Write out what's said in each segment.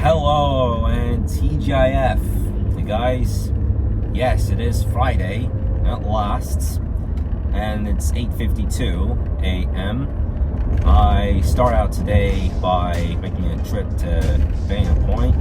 Hello and TGIF. Hey guys, yes, it is Friday at last, and it's 8:52 a.m. I start out today by making a trip to Dana Point,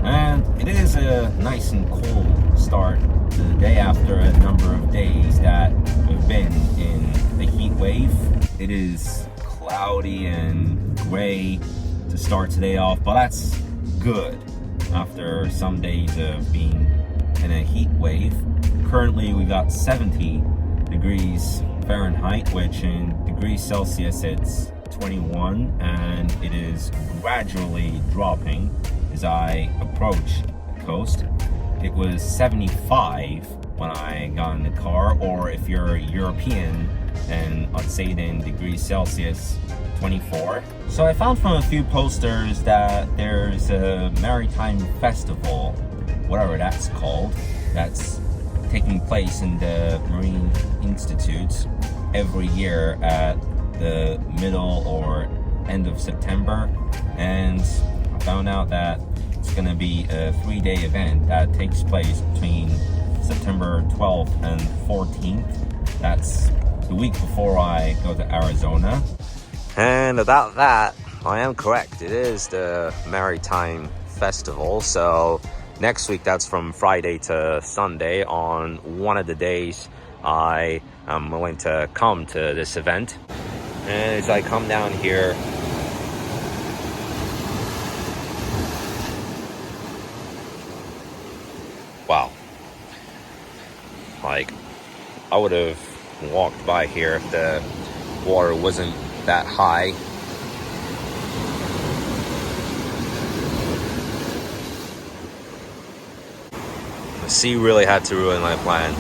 and it is a nice and cool start to the day after a number of days that we've been in a heat wave. It is cloudy and gray to start today off, but that's good after some days of being in a heat wave. Currently we got 70 degrees Fahrenheit, which in degrees Celsius it's 21, and it is gradually dropping as I approach the coast. It was 75 when I got in the car, or if you're European, then I'd say it in degrees Celsius 24. So I found from a few posters that there's a maritime festival, whatever that's called, that's taking place in the Marine Institute every year at the middle or end of September. And I found out that it's going to be a 3-day event that takes place between September 12th and 14th. That's the week before I go to Arizona. And about that, I am correct. It is the Maritime Festival. So next week, that's from Friday to Sunday. On one of the days, I am going to come to this event. And as I come down here, wow. Like, I would have walked by here if the water wasn't that high. The sea really had to ruin my plan.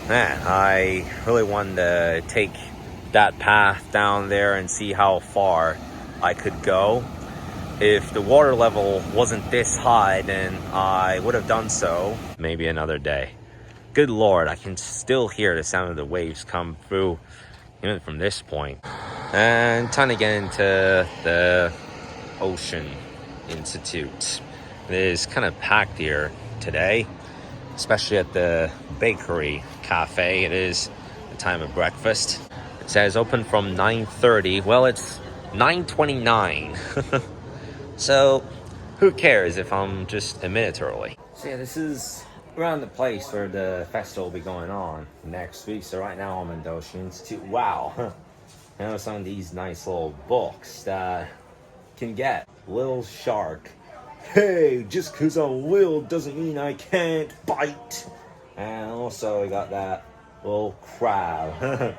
Man, I really wanted to take that path down there and see how far I could go. If the water level wasn't this high, then I would have done so maybe another day. Good Lord, I can still hear the sound of the waves come through even from this point. And time to get into the Ocean Institute. It is kind of packed here today, especially at the bakery cafe. It is the time of breakfast. It says open from 9:30. Well, it's 9:29. So who cares if I'm just a minute early? So yeah, this is around the place where the festival will be going on next week. So right now I'm in the Ocean Institute. Wow. I know some of these nice little books that can get Little Shark. Hey, just cause I'm little doesn't mean I can't bite. And also I got that little crab.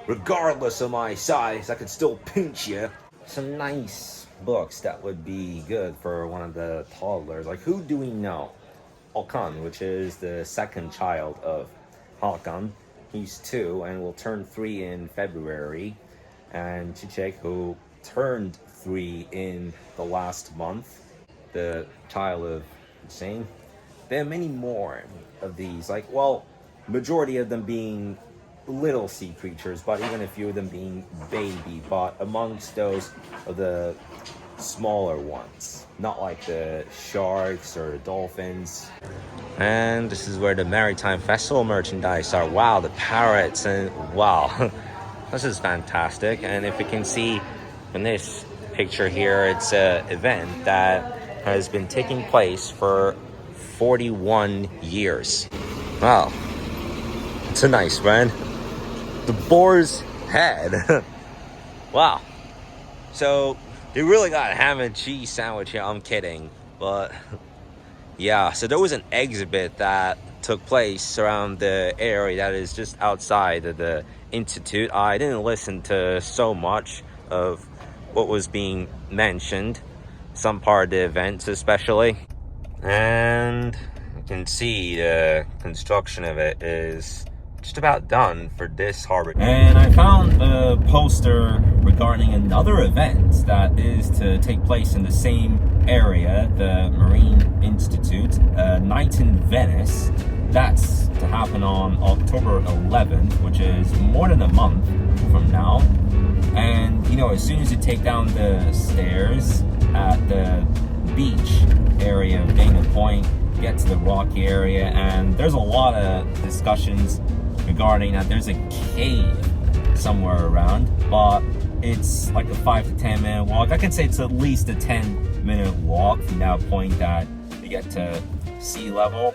Regardless of my size, I could still pinch you. Some nice books that would be good for one of the toddlers. Like, who do we know? Okan, which is the second child of Hakan, he's 2 and will turn 3 in February. And Chichek, who turned 3 in the last month, the child of Hussein. There are many more of these, like, well, majority of them being little sea creatures, but even a few of them being baby, but amongst those are the smaller ones, not like the sharks or the dolphins. And this is where the Maritime Festival merchandise are. Wow, the parrots, and wow, this is fantastic. And if you can see in this picture here, it's an event that has been taking place for 41 years. Wow, it's a nice one. The boar's head. Wow. So they really got a ham and cheese sandwich here. I'm kidding, but yeah. So there was an exhibit that took place around the area that is just outside of the institute. I didn't listen to so much of what was being mentioned, some part of the events especially, and you can see the construction of it is just about done for this harbor. And I found a poster regarding another event that is to take place in the same area, the Marine Institute, Night in Venice. That's to happen on October 11th, which is more than a month from now. And you know, as soon as you take down the stairs at the beach area of Dana Point, get to the rocky area, and there's a lot of discussions regarding that there's a cave somewhere around, but it's like a 5 to 10 minute walk. I can say it's at least a 10-minute walk from that point that you get to sea level.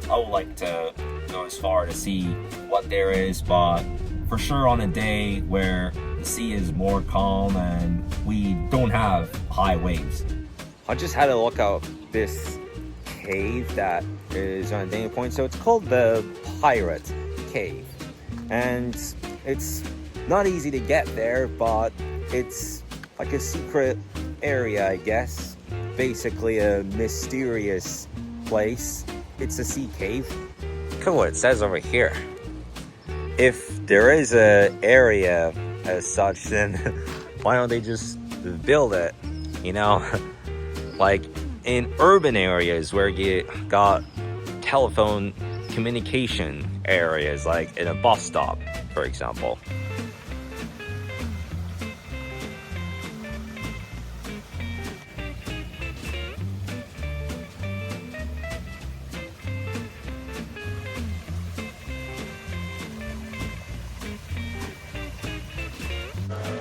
I would like to go as far to see what there is, but for sure on a day where the sea is more calm and we don't have high waves. I just had to look up this cave that is on Dana Point. So it's called the Pirate Cave, and it's not easy to get there, but it's like a secret area, I guess. Basically a mysterious place. It's a sea cave. Look at what it says over here. If there is a area as such, then why don't they just build it, you know? Like in urban areas where you got telephone communication areas, like in a bus stop, for example.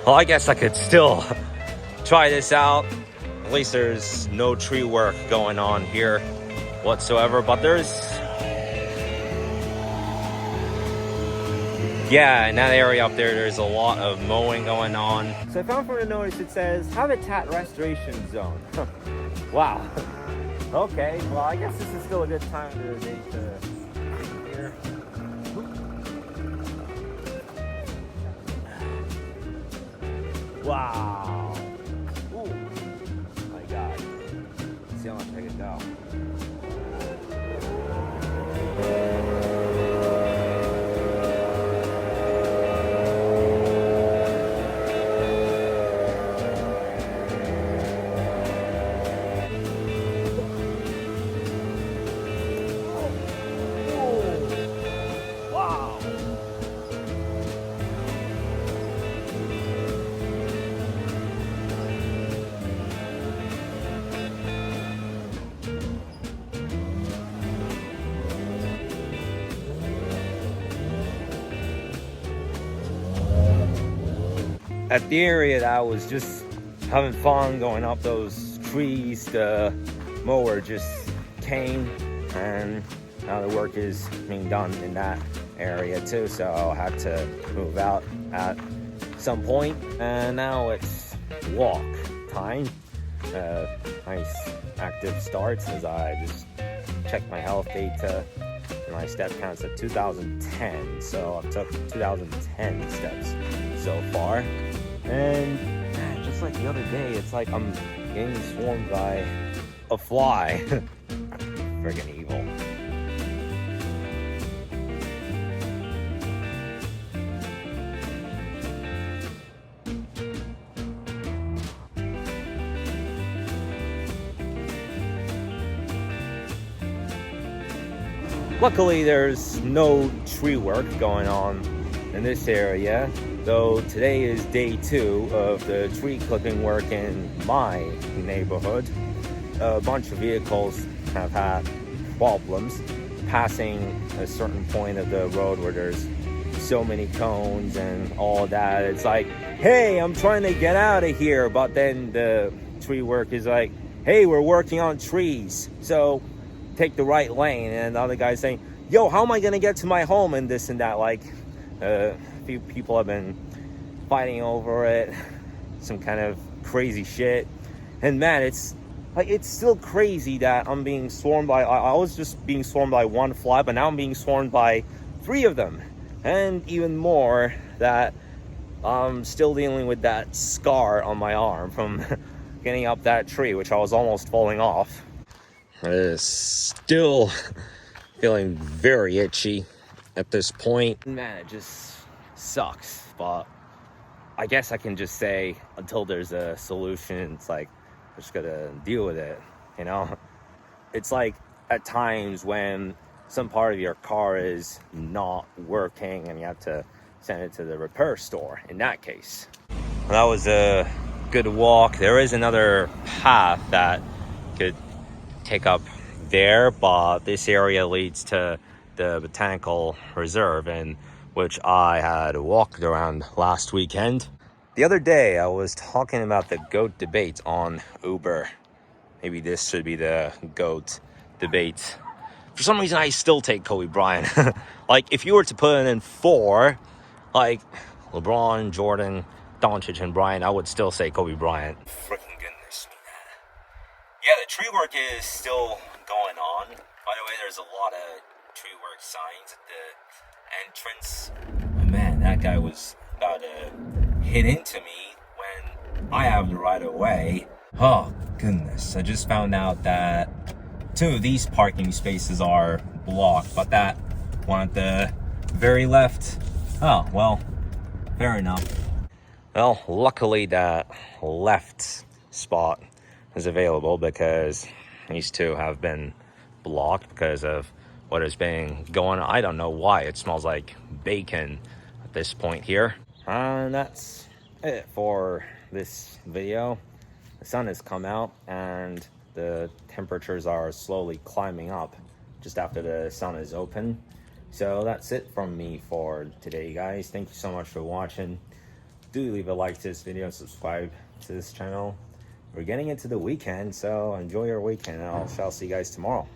Well, I guess I could still try this out. At least there's no tree work going on here whatsoever, but there's, yeah, in that area up there, there's a lot of mowing going on. So I found from the notice it says Habitat Restoration Zone. Wow. Okay, well, I guess this is still a good time of the day to be here. Wow. Ooh. My God. Let's see how much I can go. At the area that I was just having fun going up those trees, the mower just came, and now the work is being done in that area too, so I'll have to move out at some point. And now it's walk time. Nice active starts as I just check my health data. My step count's at 2010, so I've took 2010 steps so far. And man, just like the other day, it's like I'm getting swarmed by a fly. Friggin' evil. Luckily, there's no tree work going on in this area, though today is day 2 of the tree clipping work in my neighborhood. A bunch of vehicles have had problems passing a certain point of the road where there's so many cones and all that. It's like, hey, I'm trying to get out of here, but then the tree work is like, hey, we're working on trees, so take the right lane. And the other guy's saying, yo, how am I gonna get to my home, and this and that. Like, a few people have been fighting over it, some kind of crazy shit. And man, it's like, it's still crazy that I'm being swarmed by, I was just being swarmed by one fly, but now I'm being swarmed by 3 of them. And even more that I'm still dealing with that scar on my arm from getting up that tree, which I was almost falling off. It is still feeling very itchy at this point. Man, it just sucks, but I guess I can just say until there's a solution, it's like, I'm just gonna deal with it, you know? It's like at times when some part of your car is not working and you have to send it to the repair store. In that case, that was a good walk. There is another path that could take up there, but this area leads to the botanical reserve, in which I had walked around last weekend. The other day I was talking about the GOAT debate on Uber. Maybe this should be the GOAT debate. For some reason, I still take Kobe Bryant. Like, if you were to put in 4, like LeBron, Jordan, Doncic, and Bryant, I would still say Kobe Bryant. Freaking goodness, man. Yeah, the tree work is still going on. By the way, there's a lot of tree work signs at the entrance. Oh, man, that guy was about to hit into me when I have the right of way. Oh, goodness. I just found out that 2 of these parking spaces are blocked, but that one at the very left, oh, well, fair enough. Well, luckily that left spot is available because these 2 have been blocked because of what has been going on. I don't know why it smells like bacon at this point here. And that's it for this video. The sun has come out and the temperatures are slowly climbing up just after the sun is open. So that's it from me for today, guys. Thank you so much for watching. Do leave a like to this video and subscribe to this channel. We're getting into the weekend, so enjoy your weekend, and I shall see you guys tomorrow.